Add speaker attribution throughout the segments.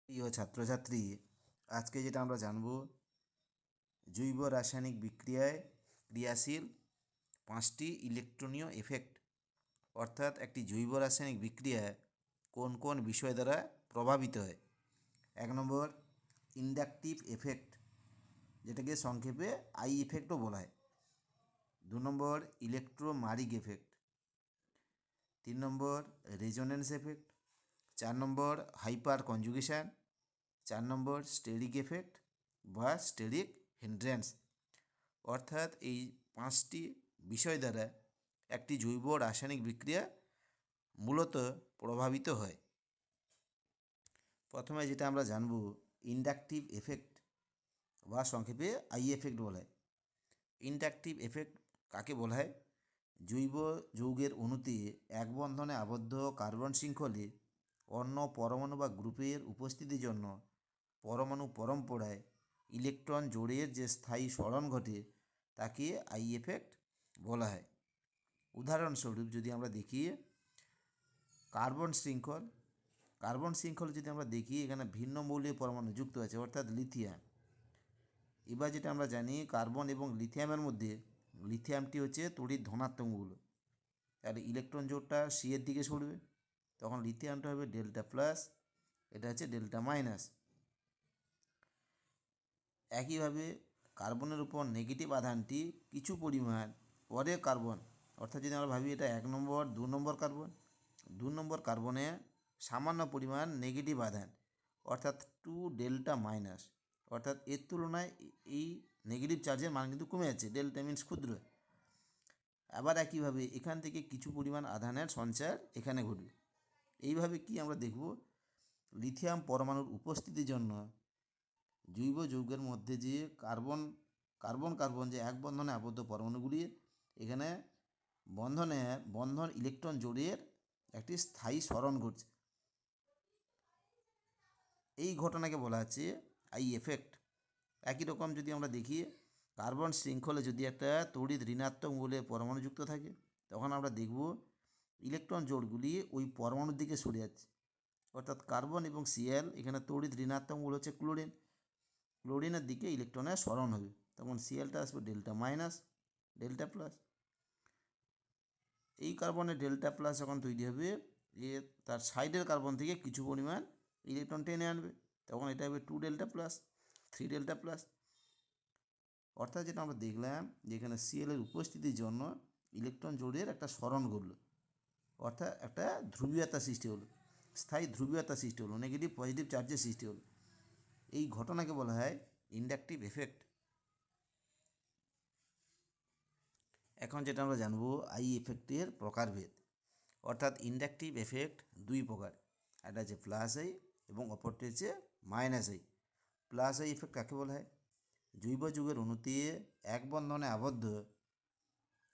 Speaker 1: প্রিয় ছাত্রছাত্রী, আজকে যেটা আমরা জানব, জৈব রাসায়নিক বিক্রিয়ায় ক্রিয়াশীল 5টি ইলেকট্রনীয় এফেক্ট, অর্থাৎ একটি জৈব রাসায়নিক বিক্রিয়া কোন কোন বিষয় দ্বারা প্রভাবিত হয়। 1 নম্বর ইন্ডাকটিভ এফেক্ট, যেটাকে সংক্ষেপে আই এফেক্টও বলা হয়। 2 নম্বর ইলেকট্রোমারিক এফেক্ট। 3 নম্বর রেজোনেন্স এফেক্ট। 4 নম্বর হাইপার কনজুগেশন। 4 নম্বর স্টেরিক এফেক্ট বা স্টেরিক হিন্ড্রেন্স। অর্থাৎ এই 5টি বিষয় দ্বারা একটি জৈব রাসায়নিক বিক্রিয়া মূলত প্রভাবিত হয়। প্রথমে যেটা আমরা জানব, ইন্ডাকটিভ এফেক্ট বা সংক্ষেপে আই এফেক্ট বলা হয়। ইন্ডাকটিভ এফেক্ট কাকে বলা হয়? জৈব যৌগের অণুতে এক বন্ধনে আবদ্ধ কার্বন শৃঙ্খলে অন্য পরমাণু বা গ্রুপের উপস্থিতির জন্য পরমাণু পরম্পরায় ইলেকট্রন জোড়ের যে স্থায়ী সরণ ঘটে তাকে আই এফেক্ট বলা হয়। উদাহরণস্বরূপ যদি আমরা দেখি, কার্বন শৃঙ্খল যদি আমরা দেখি, এখানে ভিন্ন মৌলের পরমাণু যুক্ত আছে, অর্থাৎ লিথিয়াম। এবার যেটা আমরা জানি, কার্বন এবং লিথিয়ামের মধ্যে লিথিয়ামটি হচ্ছে তড়িৎ ধনাত্মক মৌল, তাহলে ইলেকট্রন জোড়টা সি এর দিকে সরবে, তখন লিথিয়ামটা হবে ডেল্টা প্লাস, এটা হচ্ছে ডেল্টা মাইনাস। একইভাবে কার্বনের উপর নেগেটিভ আধানটি কিছু পরিমাণ পরে কার্বন, অর্থাৎ যদি আমরা ভাবি এটা 1 নম্বর 2 নম্বর কার্বন, 2 নম্বর কার্বনে সামান্য পরিমাণ নেগেটিভ আধান, অর্থাৎ 2 ডেল্টা মাইনাস, অর্থাৎ এর তুলনায় এই নেগেটিভ চার্জের মান কিন্তু কমে যাচ্ছে, ডেল্টা মিনস ক্ষুদ্র। আবার একইভাবে এখান থেকে কিছু পরিমাণ আধানের সঞ্চার এখানে ঘটবে। এইভাবে কি আমরা দেখব, লিথিয়াম পরমাণুর উপস্থিতির জন্য জৈব যৌগের মধ্যে যে কার্বন যে এক বন্ধনে আবদ্ধ পরমাণুগুলি, এখানে বন্ধন ইলেকট্রন জোড়ের একটি স্থায়ী সরণ ঘটছে। এই ঘটনাকে বলা হচ্ছে আই এফেক্ট। একই রকম যদি আমরা দেখি, কার্বন শৃঙ্খলে যদি একটা তড়িৎ ঋণাত্মক মৌলের পরমাণু যুক্ত থাকে, তখন আমরা দেখব ইলেকট্রন জোড়গুলি ওই পরমাণুর দিকে সরে যাচ্ছে, অর্থাৎ কার্বন এবং সিএল, এখানে তড়িৎ ঋণাত্মক মৌল হচ্ছে ক্লোরিনের দিকে ইলেকট্রনের সরণ হবে, তখন সিএলটা আসবে ডেল্টা মাইনাস, ডেল্টা প্লাস। এই কার্বনের ডেল্টা প্লাস যখন তৈরি হবে, তার সাইডের কার্বন থেকে কিছু পরিমাণ ইলেকট্রন টেনে আনবে, তখন এটা হবে 2 ডেল্টা প্লাস, 3 ডেল্টা প্লাস। অর্থাৎ যেটা আমরা দেখলাম, যেখানে সিএল এর উপস্থিতির জন্য ইলেকট্রন জোড়ের একটা সরণ ঘটল, অর্থাৎ একটা ধ্রুবীয়তা সৃষ্টি হলো, স্থায়ী ধ্রুবীয়তা সৃষ্টি হলো, নেগেটিভ পজিটিভ চার্জের সৃষ্টি হলো। এই ঘটনাকে বলা হয় ইন্ডাকটিভ এফেক্ট। এখন যেটা আমরা জানবো, আই এফেক্টের প্রকারভেদ। অর্থাৎ ইন্ডাকটিভ এফেক্ট 2 প্রকার, একটা হচ্ছে প্লাস আই এবং অপরটি হচ্ছে minus I. Plus I effect কাকে বলা হয়? জৈব যৌগের অণুতে এক বন্ধনে আবদ্ধ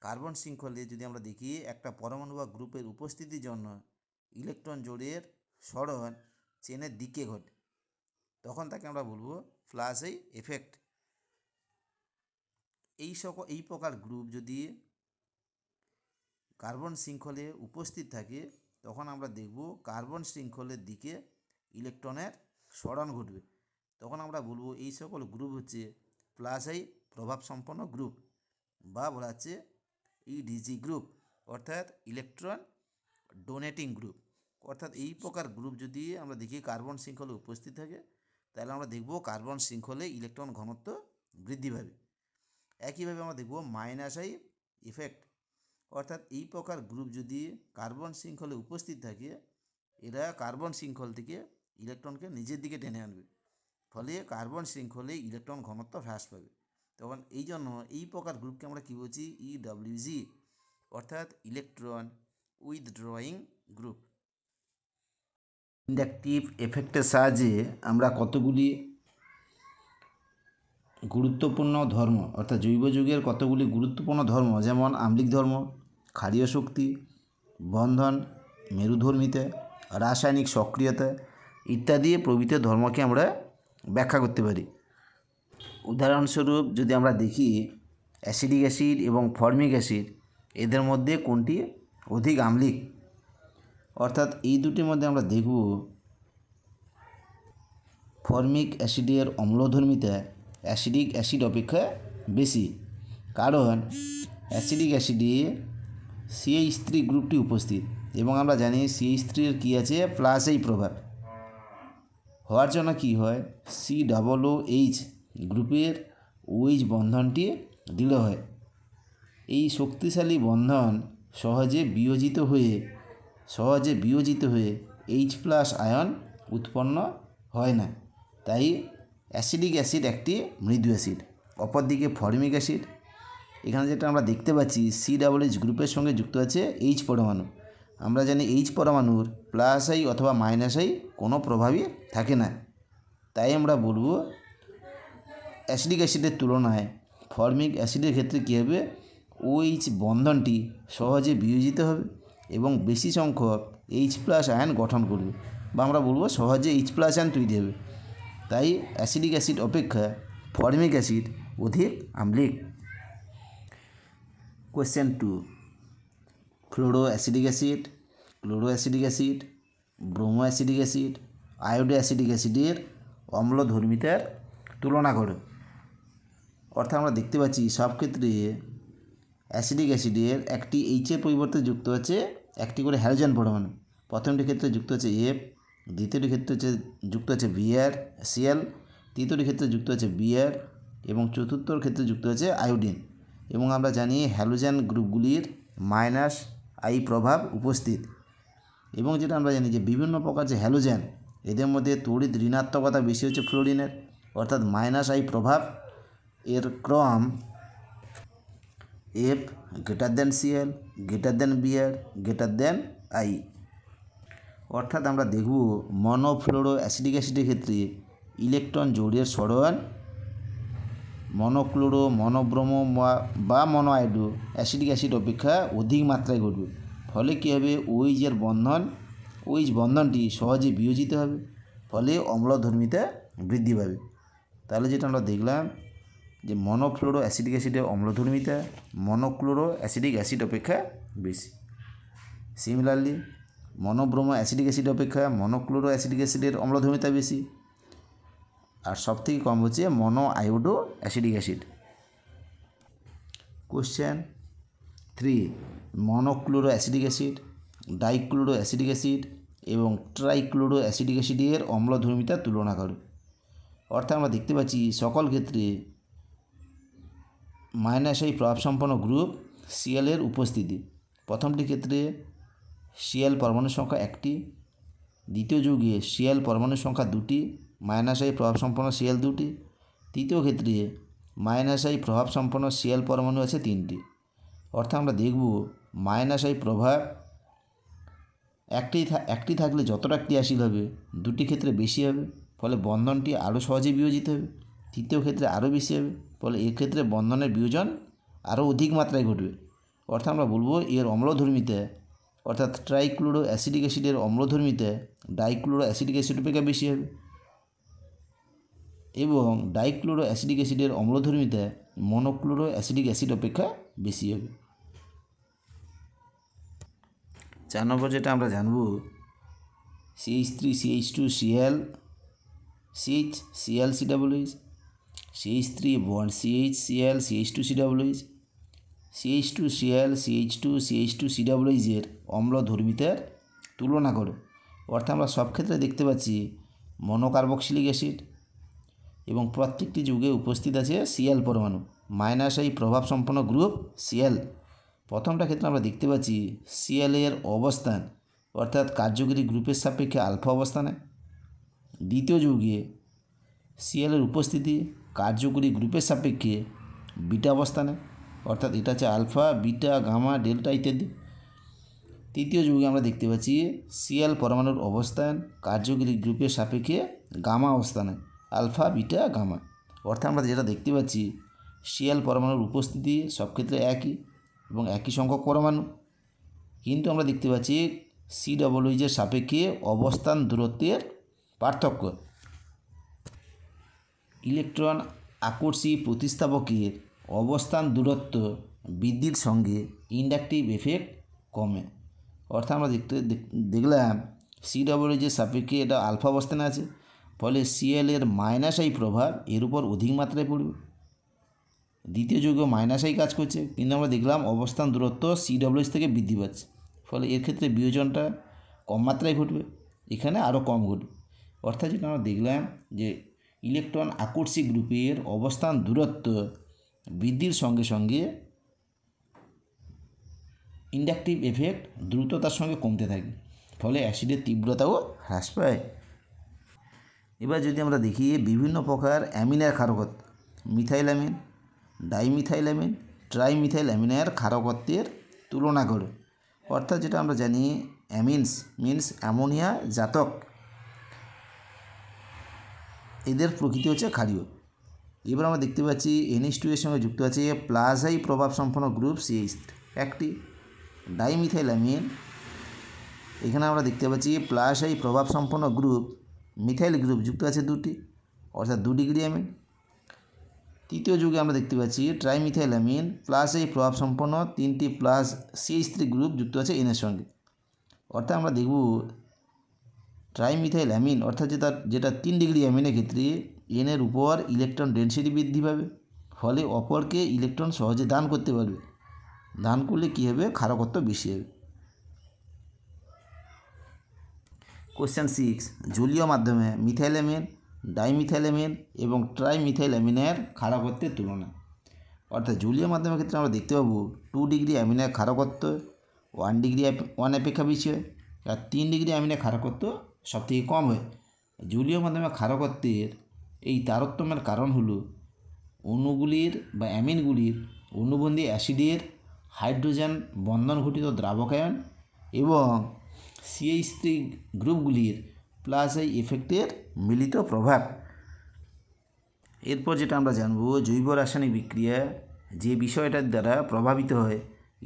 Speaker 1: কার্বন শৃঙ্খলে যদি আমরা দেখি, একটা পরমাণু বা গ্রুপের উপস্থিতির জন্য ইলেকট্রন জোড়ের সরণ চেনের দিকে ঘটে, তখন তাকে আমরা বলবো প্লাস আই এফেক্ট। এই প্রকার গ্রুপ যদি কার্বন শৃঙ্খলে উপস্থিত থাকে, তখন আমরা দেখব কার্বন শৃঙ্খলের দিকে ইলেকট্রনের সরণ ঘটবে, তখন আমরা বলবো এই সকল গ্রুপ হচ্ছে প্লাস আই প্রভাব সম্পন্ন গ্রুপ, বা বলা হচ্ছে ইডিজি গ্রুপ, অর্থাৎ ইলেকট্রন ডোনেটিং গ্রুপ। অর্থাৎ এই প্রকার গ্রুপ যদি আমরা দেখি কার্বন শৃঙ্খলে উপস্থিত থাকে, তাহলে আমরা দেখব কার্বন শৃঙ্খলে ইলেকট্রন ঘনত্ব বৃদ্ধি পাবে। একইভাবে আমরা দেখব মাইনাস আই ইফেক্ট, অর্থাৎ এই প্রকার গ্রুপ যদি কার্বন শৃঙ্খলে উপস্থিত থাকে, এরা কার্বন শৃঙ্খল থেকে ইলেকট্রনকে নিজের দিকে টেনে আনবে, ফলে কার্বন শৃঙ্খলে ইলেকট্রন ঘনত্ব হ্রাস পাবে। তখন এই জন্য এই প্রকার গ্রুপকে আমরা কী বলছি? ইডব্লিউজি, অর্থাৎ ইলেকট্রন উইথড্রয়িং গ্রুপ। ইন্ডাকটিভ এফেক্টের সাহায্যে আমরা কতগুলি গুরুত্বপূর্ণ ধর্ম, অর্থাৎ জৈব যৌগের কতগুলি গুরুত্বপূর্ণ ধর্ম, যেমন আম্লিক ধর্ম, ক্ষারীয় শক্তি, বন্ধন মেরুধর্মিতা, রাসায়নিক সক্রিয়তা ইত্যাদি প্রভৃতি ধর্মকে আমরা ব্যাখ্যা করতে পারি। উদাহরণস্বরূপ যদি আমরা দেখি, অ্যাসিডিক অ্যাসিড এবং ফর্মিক অ্যাসিড, এদের মধ্যে কোনটি অধিক আম্লিক? অর্থাৎ এই দুটির মধ্যে আমরা দেখব ফর্মিক অ্যাসিডের অম্লধর্মিতা অ্যাসিডিক অ্যাসিড অপেক্ষা বেশি, কারণ অ্যাসিডিক অ্যাসিডে CH3 গ্রুপটি উপস্থিত এবং আমরা জানি CH3 এর কী আছে +H প্রভাব হওয়ার জন্য কি হয় COOH গ্রুপের OH বন্ধনটি দৃঢ় হয়। এই শক্তিশালী বন্ধন সহজে বিয়োজিত হয়ে H+ আয়ন উৎপন্ন হয় না, তাই অ্যাসিডিক অ্যাসিড একটি মৃদু অ্যাসিড। অপরদিকে ফর্মিক অ্যাসিড, এখানে যেটা আমরা দেখতে পাচ্ছি COOH গ্রুপের সঙ্গে যুক্ত আছে H পরমাণু। আমরা জানি H পরমাণুর +I অথবা -I কোনো প্রভাবই থাকে না, তাই আমরা বলবো অ্যাসিডিক অ্যাসিডের তুলনায় ফর্মিক অ্যাসিডের ক্ষেত্রে কী হবে, OH বন্ধনটি সহজে বিয়োজিত হবে এবং বেশি সংখ্যক H+ আয়ন গঠন করবে, বা আমরা বলবো সহজে H+ আয়ন তৈরি হবে। তাই অ্যাসিডিক অ্যাসিড অপেক্ষা ফর্মিক অ্যাসিড অধিক আম্লিক। Question 2, fluoro acetic acid, chloro acetic acid, bromo acetic acid, iodo acetic অ্যাসিডের অম্লধর্মিতার তুলনা করো। অর্থাৎ আমরা দেখতে পাচ্ছি সব ক্ষেত্রে অ্যাসিডিক অ্যাসিডের একটি H-এর পরিবর্তে যুক্ত আছে একটি করে হ্যালোজেন পরমাণু। প্রথমটির ক্ষেত্রে যুক্ত আছে F, দ্বিতীয়টির ক্ষেত্রে যুক্ত আছে Cl, তৃতীয়টির ক্ষেত্রে যুক্ত আছে Br এবং চতুর্থর ক্ষেত্রে যুক্ত আছে আয়োডিন। এবং আমরা জানি হ্যালোজেন গ্রুপগুলির -I প্রভাব উপস্থিত, এবং যেটা আমরা জানি যে বিভিন্ন প্রকার যে হ্যালোজেন এদের মধ্যে তড়িৎ ঋণাত্মকতা বেশি হচ্ছে ফ্লোরিনের, অর্থাৎ -I প্রভাব এর ক্রম F > Cl > Br > I। অর্থাৎ আমরা দেখব মনোফ্লোরো অ্যাসিডিক অ্যাসিডের ক্ষেত্রে ইলেকট্রন জোড়ের সরণ মনোক্লোরো, মনোব্রোমো বা মনোআয়োডো অ্যাসিডিক অ্যাসিড অপেক্ষা অধিক মাত্রায় ঘটবে। ফলে কী হবে, OH বন্ধনটি সহজে বিয়োজিত হবে, ফলে অম্লধর্মিতা বৃদ্ধি পাবে। তাহলে যেটা আমরা দেখলাম যে মনোফ্লোরো অ্যাসিডিক অ্যাসিডের অম্লধর্মিতা মনোক্লোরো অ্যাসিডিক অ্যাসিড অপেক্ষা বেশি। সিমিলারলি মনোব্রোমো অ্যাসিডিক অ্যাসিড অপেক্ষা মনোক্লোরো অ্যাসিডিক অ্যাসিডের অম্লধর্মিতা বেশি, আর সবথেকে কম হচ্ছে monoiodo acetic acid. Question 3, monochloro acetic acid, dichloro acetic acid এবং ট্রাইক্লোরো অ্যাসিডিক অ্যাসিডের অম্লধর্মিতা তুলনা করো। অর্থাৎ আমরা দেখতে পাচ্ছি সকল ক্ষেত্রে -I প্রভাবসম্পন্ন গ্রুপ Cl এর উপস্থিতি। প্রথমটির ক্ষেত্রে Cl পরমাণুর সংখ্যা 1টি, দ্বিতীয় যৌগে Cl পরমাণুর সংখ্যা 2টি, -I প্রভাবসম্পন্ন Cl 2টি, তৃতীয় ক্ষেত্রে -I প্রভাবসম্পন্ন Cl পরমাণু আছে 3টি। অর্থাৎ আমরা দেখব -I প্রভাব একটি থাকলে যতটা ক্রিয়াশীল হবে দুটি ক্ষেত্রে বেশি হবে, ফলে বন্ধনটি আরও সহজে বিয়োজিত হবে। তৃতীয় ক্ষেত্রে আরও বেশি হবে, ফলে এক্ষেত্রে বন্ধনের বিয়োজন আরও অধিক মাত্রায় ঘটবে। অর্থাৎ আমরা বলবো এর অম্লধর্মিতা অর্থাৎ ট্রাইক্লোরো অ্যাসিডিক অ্যাসিডের অম্লধর্মিতা ডাইক্লোরো অ্যাসিডিক অ্যাসিড অপেক্ষা বেশি হবে, এবং ডাইক্লোরো অ্যাসিডিক অ্যাসিডের অম্লধর্মিতা মনোক্লোরো অ্যাসিডিক অ্যাসিড অপেক্ষা বেশি হবে। 4 নম্বর যেটা আমরা জানব CH3CH2Cl CH CH3 bond CH CH2CH CH2Cl CH2CH2CH এর অম্লধর্মিতার তুলনা করো। অর্থাৎ আমরা সব ক্ষেত্রে দেখতে পাচ্ছি মনোকার্বক্সিলিক অ্যাসিড এবং প্রত্যেকটি যুগে উপস্থিত আছে Cl পরমাণু, -I প্রভাবসম্পন্ন গ্রুপ Cl। প্রথমটা ক্ষেত্রে আমরা দেখতে পাচ্ছি Cl এর অবস্থান অর্থাৎ কার্যকরী গ্রুপের সাপেক্ষে আলফা অবস্থানে, দ্বিতীয় যৌগে Cl এর উপস্থিতি কার্যকরী গ্রুপের সাপেক্ষে বিটা অবস্থানে, অর্থাৎ এটা হচ্ছে আলফা, বিটা, গামা, ডেল্টা ইত্যাদি। তৃতীয় যৌগে আমরা দেখতে পাচ্ছি Cl পরমাণুর অবস্থান কার্যকরী গ্রুপের সাপেক্ষে গামা অবস্থানে, আলফা, বিটা, গামা। অর্থাৎ আমরা যেটা দেখতে পাচ্ছি Cl পরমাণুর উপস্থিতি সব ক্ষেত্রে একই এবং একই সংখ্যক পরমাণু, কিন্তু আমরা দেখতে পাচ্ছি COOH এর সাপেক্ষে অবস্থান দূরত্বের পার্থক্য। ইলেকট্রন আকর্ষী প্রতিস্থাপকের অবস্থান দূরত্ব বৃদ্ধির সঙ্গে ইন্ডাকটিভ এফেক্ট কমে। অর্থাৎ আমরা দেখলাম COOH এর সাপেক্ষে এটা আলফা অবস্থানে আছে, ফলে Cl এর -I প্রভাব এর উপর অধিক মাত্রায় পড়বে। দ্বিতীয় যৌগ -I কাজ করছে, কিন্তু আমরা দেখলাম অবস্থান দূরত্ব CWH থেকে বৃদ্ধি পাচ্ছে, ফলে এর ক্ষেত্রে বিয়োজনটা কম মাত্রায় ঘটবে, এখানে আরও কম ঘটবে। অর্থাৎ যেটা আমরা দেখলাম যে ইলেকট্রন আকর্ষী গ্রুপের অবস্থান দূরত্ব বৃদ্ধির সঙ্গে সঙ্গে ইন্ডাকটিভ এফেক্ট দ্রুততার সঙ্গে কমতে থাকে, ফলে অ্যাসিডের তীব্রতাও হ্রাস পায়। এবার যদি আমরা দেখি বিভিন্ন প্রকার অ্যামিনের ক্ষারকত্ব, methyl amine, dimethyl amine, trimethyl অ্যামিনের ক্ষারকত্বের তুলনা করে। অর্থাৎ যেটা আমরা জানি অ্যামিনস মিনস অ্যামোনিয়া জাতক, এদের প্রকৃতি হচ্ছে ক্ষারীয়। এবার আমরা দেখতে পাচ্ছি NH2 এর সঙ্গে যুক্ত আছে +I প্রভাব সম্পন্ন গ্রুপ CH একটি। ডাইমিথাইল অ্যামিন, এখানে আমরা দেখতে পাচ্ছি +I প্রভাব সম্পন্ন গ্রুপ মিথাইল গ্রুপ যুক্ত আছে দুটি, অর্থাৎ 2 ডিগ্রি অ্যামিন। তৃতীয় যুগে আমরা দেখতে পাচ্ছি ট্রাইমিথাইল অ্যামিন +I প্রভাব সম্পন্ন 3টি CH3 গ্রুপ যুক্ত আছে এনের সঙ্গে। অর্থাৎ আমরা দেখব ট্রাইমিথাইল অ্যামিন অর্থাৎ যেটা 3 ডিগ্রি অ্যামিনের ক্ষেত্রে এনের উপর ইলেকট্রন ডেনসিটি বৃদ্ধি পাবে, ফলে অপরকে ইলেকট্রন সহজে দান করতে পারবে। দান করলে কী হবে? ক্ষারকত্ব বেশি হবে। কোশ্চেন 6, জলীয় মাধ্যমে মিথাইল অ্যামিন, ডাইমিথাইল অ্যামিন এবং ট্রাইমিথাইল অ্যামিনের ক্ষারকত্বের তুলনা। অর্থাৎ জলীয় মাধ্যমের ক্ষেত্রে আমরা দেখতে পাবো 2 ডিগ্রি অ্যামিনের ক্ষারকত্ব 1 অপেক্ষা বেশি হয়, আর 3 ডিগ্রি অ্যামিনের ক্ষারকত্ব সবথেকে কম হয়। জলীয় মাধ্যমে ক্ষারকত্বের এই তারতম্যের কারণ হলো অণুগুলির বা অ্যামিনগুলির অণুবন্ধী অ্যাসিডের হাইড্রোজেন বন্ধন ঘটিত দ্রাবকায়ন এবং CH3 গ্রুপগুলির +I এফেক্টের মিলিত প্রভাব। এরপর যেটা আমরা জানব জৈব রাসায়নিক বিক্রিয়া যে বিষয়টার দ্বারা প্রভাবিত হয়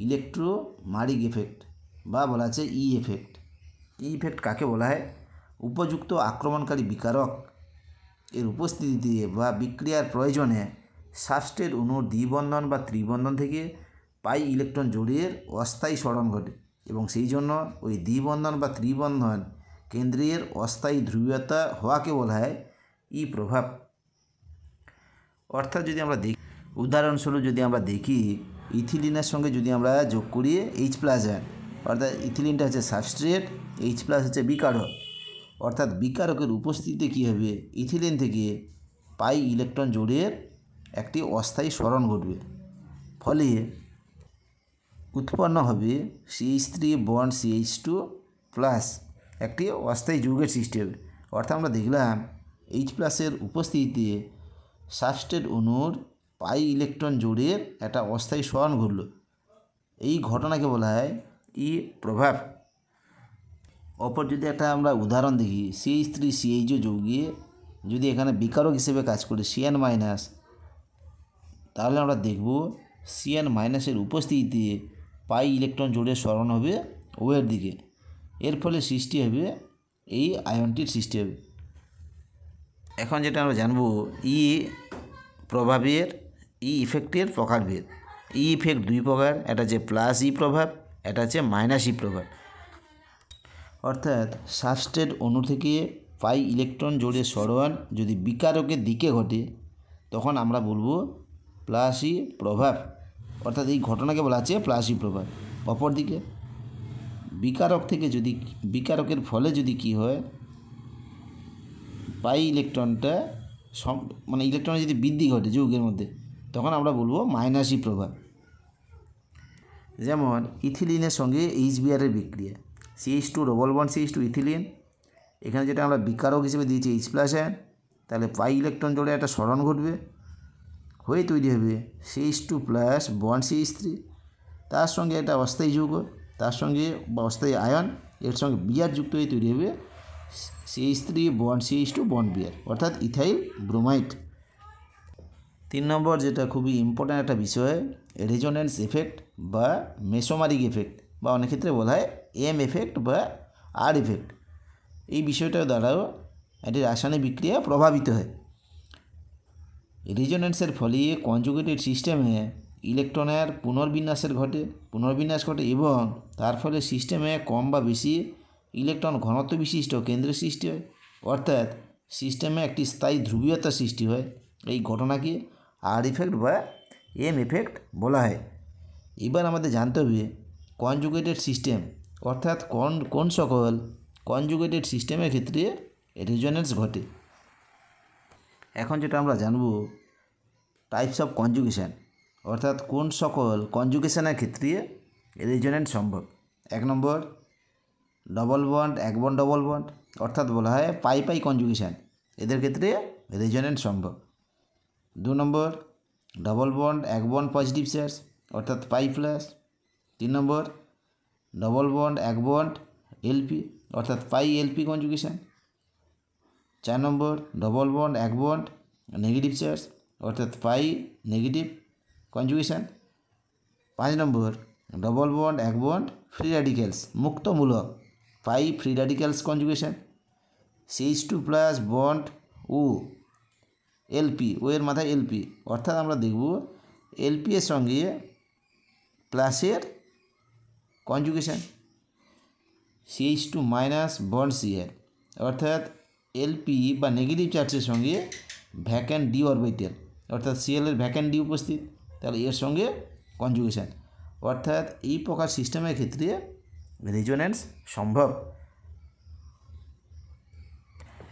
Speaker 1: ইলেকট্রোমারিক এফেক্ট বা বলা আছে ই এফেক্ট। ই এফেক্ট কাকে বলা হয়? উপযুক্ত আক্রমণকারী বিকারক এর উপস্থিতিতে বা বিক্রিয়ার প্রয়োজনে সাবস্ট্রেট অণুর দ্বিবন্ধন বা ত্রিবন্ধন থেকে পাই ইলেকট্রন জোড়ের অস্থায়ী স্মরণ ঘটে এবং সেই জন্য ওই দ্বিবন্ধন বা ত্রিবন্ধন কেন্দ্রের অস্থায়ী ধ্রুবীয়তা হওয়াকে বলা হয় ই প্রভাব। অর্থাৎ যদি আমরা দেখি, উদাহরণস্বরূপ যদি আমরা দেখি ইথিলিনের সঙ্গে যদি আমরা যোগ করি H+, অর্থাৎ ইথিলিনটা হচ্ছে সাবস্ট্রেট, H+ হচ্ছে বিকারক, অর্থাৎ বিকারকের উপস্থিতিতে কী হবে? ইথিলিন থেকে পাই ইলেকট্রন জোড়ের একটি অস্থায়ী স্মরণ ঘটবে, ফলে উৎপন্ন হবে CH3 বন্ড CH2 প্লাস একটি অস্থায়ী যৌগের সৃষ্টি হবে। অর্থাৎ আমরা দেখলাম H+ এর উপস্থিতিতে সাবস্ট্রেট অণুর পাই ইলেকট্রন জোড়ের একটা অস্থায়ী স্মরণ ঘটল, এই ঘটনাকে বলা হয় ই প্রভাব। অপর যদি একটা আমরা উদাহরণ দেখি CH3CH যৌগে যদি এখানে বিকারক হিসেবে কাজ করে CN-, তাহলে আমরা দেখব CN- এর উপস্থিতিতে পাই ইলেকট্রন জোড়ের স্মরণ হবে ওয়ের দিকে, এর ফলে সৃষ্টি হবে এই আয়নটির সৃষ্টি হবে। এখন যেটা আমরা জানব ই প্রভাবের ই ইফেক্টের প্রকারভেদ। ই ইফেক্ট 2 প্রকার, একটা হচ্ছে +I প্রভাব, এটা হচ্ছে -I প্রভাব। অর্থাৎ সাবস্ট্রেট অণু থেকে পাই ইলেকট্রন জোড়ের স্মরণ যদি বিকারকের দিকে ঘটে তখন আমরা বলবো +I প্রভাব, অর্থাৎ এই ঘটনাকে বলা হচ্ছে +I প্রভাব। অপরদিকে বিকারক থেকে যদি বিকারকের ফলে যদি কি হয়, পাই ইলেকট্রনটা মানে ইলেকট্রনের যদি বৃদ্ধি ঘটে যৌগের মধ্যে, তখন আমরা বলবো -I প্রভাব। যেমন ইথিলিনের সঙ্গে HBr এর বিক্রিয়া, CH2 double bond CH2 ethylene, এখানে যেটা আমরা বিকারক হিসেবে দিয়েছি H+, তাহলে পাই ইলেকট্রন জোড়ে একটা স্মরণ ঘটবে, হয়ে তৈরি হবে CH2 প্লাস বন্ড CH3, তার সঙ্গে একটা অস্থায়ী যৌগ, তার সঙ্গে বা অস্থায়ী আয়ন, এর সঙ্গে বিআর যুক্ত হয়ে তৈরি হবে CH3 bond CH2 bond BR, অর্থাৎ ইথাইল ব্রোমাইড। 3 নম্বর যেটা খুবই ইম্পর্ট্যান্ট একটা বিষয়, রেজোনেন্স এফেক্ট বা মেসোমারিক এফেক্ট, বা অনেক ক্ষেত্রে বলা হয় এম এফেক্ট বা আর এফেক্ট। এই বিষয়টার দ্বারাও একটি রাসায়নিক বিক্রিয়া প্রভাবিত হয়। রেজোনেন্সের ফলে কনজুগেটেড সিস্টেমে ইলেকট্রনের পুনর্বিন্যাস ঘটে এবং তার ফলে সিস্টেমে কম বা বেশি ইলেকট্রন ঘনত্ব বিশিষ্ট কেন্দ্রের সৃষ্টি হয়। অর্থাৎ সিস্টেমে একটি স্থায়ী ধ্রুবীয়তা সৃষ্টি হয়। এই ঘটনাকে আর ইফেক্ট বা এম এফেক্ট বলা হয়। এবার আমাদের জানতে হবে কনজুগেটেড সিস্টেম অর্থাৎ কোন সকল কনজুগেটেড সিস্টেমের ক্ষেত্রে রেজোনেন্স ঘটে। এখন যেটা আমরা জানব টাইপস অফ কনজুগেশন অর্থাৎ কোন সকল কনজুগেশনের ক্ষেত্রে রেজোনেন্স সম্ভব। 1 নম্বর ডবল বন্ড, এক বন্ড ডবল বন্ড অর্থাৎ বলা হয় পাই পাই কনজুগেশন, এদের ক্ষেত্রে রেজোনেন্স সম্ভব। 2 নম্বর ডবল বন্ড, এক বন্ড পজিটিভ চার্জ অর্থাৎ pi plus. 3 number double bond, এক বন্ড এলপি অর্থাৎ pi LP conjugation. 4 number double bond, এক বন্ড নেগেটিভ চার্জ অর্থাৎ pi negative conjugation. 5 number double bond, এক বন্ড ফ্রি র্যাডিক্যালস মুক্তমূলক pi free radicals conjugation. CH2 plus bond ও LP, ও এর মাথায় এলপি অর্থাৎ আমরা দেখব এলপি এর সঙ্গে প্লাসের conjugation. CH2 minus bond Cl অর্থাৎ এলপি বা নেগেটিভ চার্জের সঙ্গে ভ্যাকেন্ট ডি অরবিটাল অর্থাৎ Cl এর ভ্যাকেন্ট ডি উপস্থিত, তাহলে এর সঙ্গে কনজুগেশন। অর্থাৎ এই প্রকার সিস্টেমের ক্ষেত্রে রেজোনেন্স সম্ভব।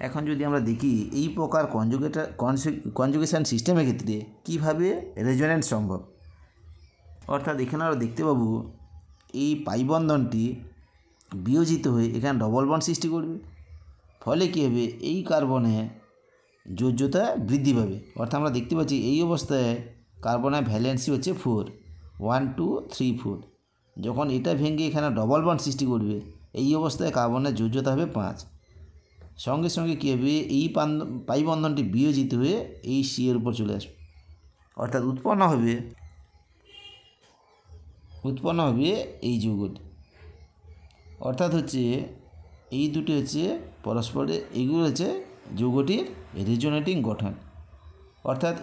Speaker 1: এখন যদি আমরা দেখি এই প্রকার কনজুগেশন সিস্টেমের ক্ষেত্রে কীভাবে রেজোনেন্স সম্ভব, অর্থাৎ এখানে আমরা দেখতে পাবো এই পাই বন্ধনটি বিয়োজিত হয়ে এখানে ডবল বন্ড সৃষ্টি করবে, ফলে কী হবে এই কার্বনে যোজ্যতা বৃদ্ধি পাবে। অর্থাৎ আমরা দেখতে পাচ্ছি এই অবস্থায় কার্বনের ভ্যালেন্সি হচ্ছে 4, 1 2 3 4। যখন এটা ভেঙে এখানে ডবল বন্ড সৃষ্টি করবে এই অবস্থায় কার্বনের যোজ্যতা হবে 5। সঙ্গে সঙ্গে কী হবে এই পাই বন্ধনটি বিয়োজিত হয়ে এই সি এর উপর চলে আসবে, অর্থাৎ উৎপন্ন হবে এই যৌগটি। অর্থাৎ হচ্ছে এই দুটি হচ্ছে পরস্পরে, এইগুলো হচ্ছে যৌগটির রেজোনেটিং গঠন। অর্থাৎ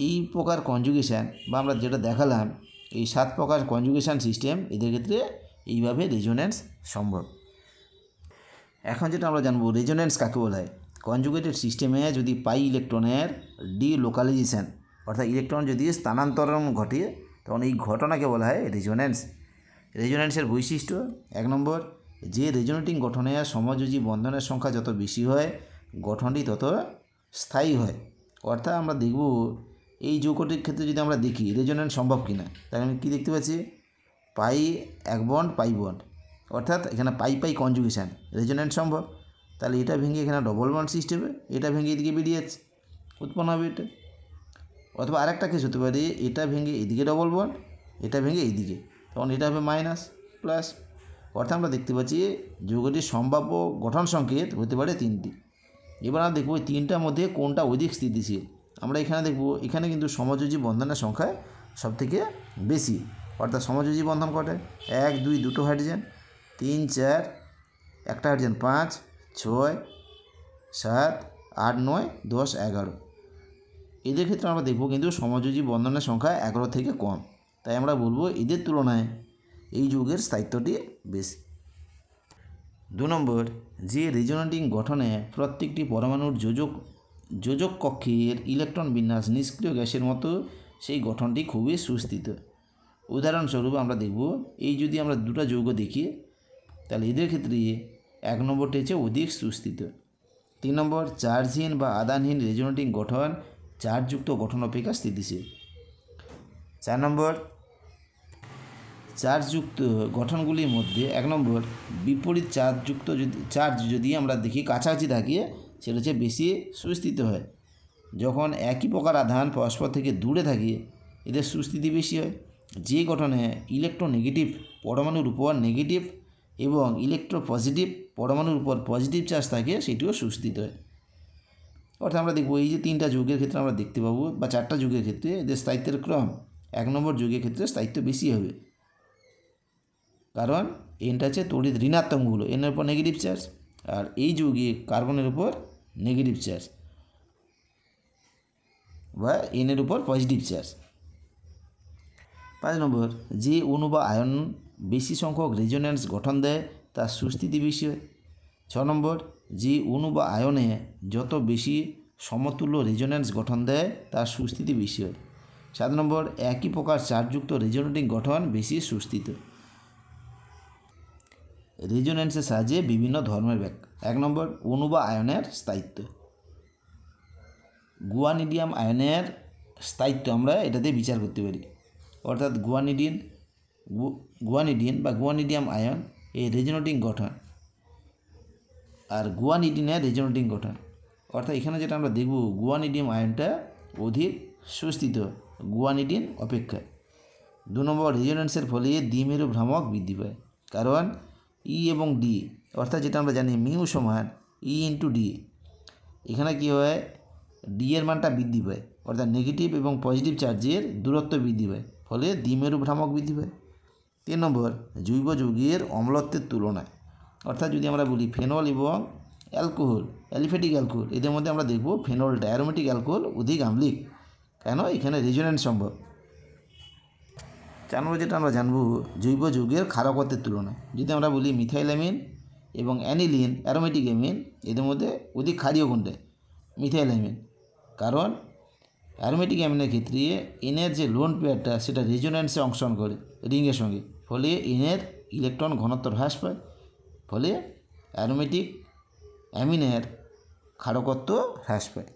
Speaker 1: এই প্রকার কনজুগেশান বা আমরা যেটা দেখালাম এই 7 প্রকার কনজুগেশান সিস্টেম, এদের ক্ষেত্রে এইভাবে রেজোনেন্স সম্ভব। এখন যেটা আমরা জানবো রেজোনেন্স কাকে বলা হয়। কনজুগেটেড সিস্টেমে যদি পাই ইলেকট্রনের ডিলোকালাইজেশন অর্থাৎ ইলেকট্রন যদি স্থানান্তরণ ঘটে তখন এই ঘটনাকে বলা হয় রেজোনেন্স। রেজোনেন্সের বৈশিষ্ট্য 1 নম্বর যে রেজোনেটিং গঠনের সমযোজী বন্ধনের সংখ্যা যত বেশি হয় গঠনটি তত স্থায়ী হয়। অর্থাৎ আমরা দেখব এই যৌগটির ক্ষেত্রে যদি আমরা দেখি রেজোনেন্স সম্ভব কিনা, তাহলে আমি কী দেখতে পাচ্ছি পাই এক বন্ড পাই বন্ড অর্থাৎ এখানে পাই পাই কনজুগেশান রেজোনেন্স সম্ভব। তাহলে এটা ভেঙে এখানে ডবল বন্ড সৃষ্টি হবে, এটা ভেঙে এদিকে বেরিয়ে যাচ্ছে, উৎপন্ন হবে এটা। অথবা আরেকটা কেস হতে পারে এটা ভেঙে এদিকে ডবল বন্ড, এটা ভেঙে এইদিকে, তখন এটা হবে মাইনাস প্লাস। অর্থাৎ আমরা দেখতে পাচ্ছি যৌগটির সম্ভাব্য গঠন সংকেত হতে পারে 3টি। এবার আমরা দেখব এই 3টার মধ্যে কোনটা অধিক স্থিতিশীল। আমরা এখানে দেখব এখানে কিন্তু সমযোজী বন্ধনের সংখ্যা সবথেকে বেশি, অর্থাৎ সমযোজী বন্ধন কটে 1 2 দুটো হাইড্রোজেন, 3 4 একটা হাইড্রোজেন, 5 6 7 8 9 10 11। এদের ক্ষেত্রে আমরা দেখব কিন্তু সমযোজী বন্ধনের সংখ্যা 11 থেকে কম, তাই আমরা বলবো এদের তুলনায় এই যৌগের স্থায়িত্বটি বেশি। 2 নম্বর যে রেজোনেটিং গঠনে প্রত্যেকটি পরমাণুর যোজক কক্ষের ইলেকট্রন বিন্যাস নিষ্ক্রিয় গ্যাসের মতো সেই গঠনটি খুবই সুস্থিত। উদাহরণস্বরূপ আমরা দেখব এই যদি আমরা দুটো যৌগ দেখি তাহলে এদের ক্ষেত্রে 1 নম্বরটি হচ্ছে অধিক সুস্থিত। 3 নম্বর চার্জহীন বা আধানহীন রেজোনেটিং গঠন চার্জযুক্ত গঠন অপেক্ষা স্থিতিশীল। 4 নম্বর চার্জযুক্ত গঠনগুলির মধ্যে 1 নম্বর বিপরীত চার্জ যদি আমরা দেখি কাছাকাছি থাকি সেটা হচ্ছে বেশি সুস্থিত হয়। যখন একই প্রকার আধান পরস্পর থেকে দূরে থাকে এদের সুস্থিতি বেশি হয়। যে গঠনে ইলেকট্রোনেগেটিভ পরমাণুর উপর নেগেটিভ এবং ইলেকট্রোপজিটিভ পরমাণুর উপর পজিটিভ চার্জ থাকে সেটিও সুস্থিত হয়। অর্থাৎ আমরা দেখব এই যে 3টা যৌগের ক্ষেত্রে আমরা দেখতে পাবো বা 4টা যৌগের ক্ষেত্রে এদের স্থায়িত্বের ক্রম 1 নম্বর যৌগের ক্ষেত্রে স্থায়িত্ব বেশি হবে, কারণ এনটা হচ্ছে তড়িৎ ঋণাত্মক মূল, এনের উপর নেগেটিভ চার্জ, আর এই যৌগে কার্বনের উপর নেগেটিভ চার্জ বা এনের উপর পজিটিভ চার্জ। 5 নম্বর যে অণু বা আয়ন বেশি সংখ্যক রেজোনেন্স গঠন দেয় তার সুস্থিতি বেশি হয়। 6 নম্বর যে অণু বা আয়নে যত বেশি সমতুল্য রেজোন্যান্স গঠন দেয় তার সুস্থিতি বেশি হয়। 7 নম্বর, একই প্রকার চার্জযুক্ত রেজোনেটিং গঠন বেশি সুস্থিত। রেজোন্যান্সের সাহায্যে বিভিন্ন ধর্মের ব্যাখ্যা। 1 নম্বর, অণু বা আয়নের স্থায়িত্ব। গুয়ানিডিয়াম আয়নের স্থায়িত্ব আমরা এটাতে বিচার করতে পারি। অর্থাৎ গুয়ানিডিন বা গুয়ানিডিয়াম আয়ন এই রেজোনেটিং গঠন আর গুয়ানিডিনের রেজোনেটিং গঠন, অর্থাৎ এখানে যেটা আমরা দেখব গুয়ানিডিয়াম আয়নটা অধিক সুস্থিত গুয়ানিডিন অপেক্ষা। 2 নম্বর, রেজোনেন্সের ফলে দ্বিমেরু ভ্রামক বৃদ্ধি পায়। কারণ ই এবং ডি, অর্থাৎ যেটা আমরা জানি মিউ সমান ই ইন্টু ডি, এখানে কী হয় ডি এর মানটা বৃদ্ধি পায়, অর্থাৎ নেগেটিভ এবং পজিটিভ চার্জের দূরত্ব বৃদ্ধি পায়, ফলে দ্বিমেরু ভ্রামক বৃদ্ধি পায়। 3 নম্বর, জৈব যৌগের অম্লত্বের তুলনায়, অর্থাৎ যদি আমরা বলি ফেনল এবং অ্যালকোহল, অ্যালিফ্যাটিক অ্যালকোহল, এদের মধ্যে আমরা দেখব ফেনলটা অ্যারোমেটিক অ্যালকোহল অধিক আম্লিক, কেন এখানে রেজোনেন্স সম্ভব। 4 নম্বর যেটা আমরা জানবো জৈব যৌগের ক্ষারকত্বের তুলনায়, যদি আমরা বলি মিথাইলামিন এবং অ্যানিলিন অ্যারোমেটিক অ্যামিন, এদের মধ্যে অধিক ক্ষারীয় কোনটা? মিথাইলামিন। কারণ অ্যারোমেটিক অ্যামিনের ক্ষেত্রে এনের যে লোন পেয়ারটা সেটা রেজোন্যান্সে অংশগ্রহণ করে রিংয়ের সঙ্গে, ফলে এনের ইলেকট্রন ঘনত্ব হ্রাস পায়, ফলে অ্যারোমেটিক অ্যামিনের ক্ষারকত্ব হ্রাস পায়।